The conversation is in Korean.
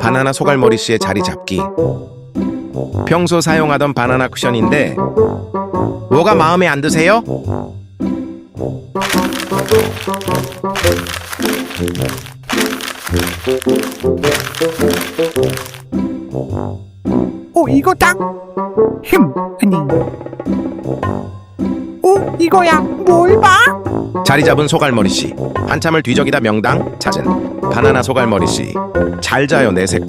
바나나 소갈머리 씨의 자리 잡기. 평소 사용하던 바나나 쿠션인데 뭐가 마음에 안 드세요? 이거다. 아니. 이거야. 뭘 봐? 자리 잡은 소갈머리 씨. 한참을 뒤적이다 명당 찾은 바나나 소갈머리 씨. 잘 자요 내 새끼.